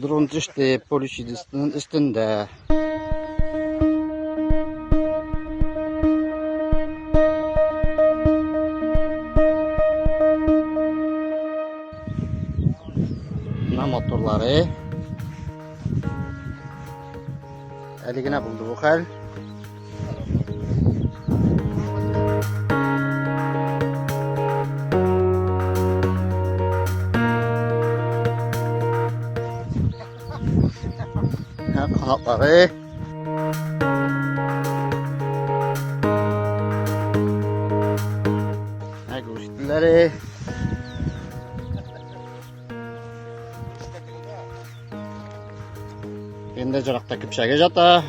Drone düştü poliçidisinin üstünde. Ne motorları. Eligine buldu bu hal. Kanatları. Göğüsleri. Endi cıraqdaki pişəge jata.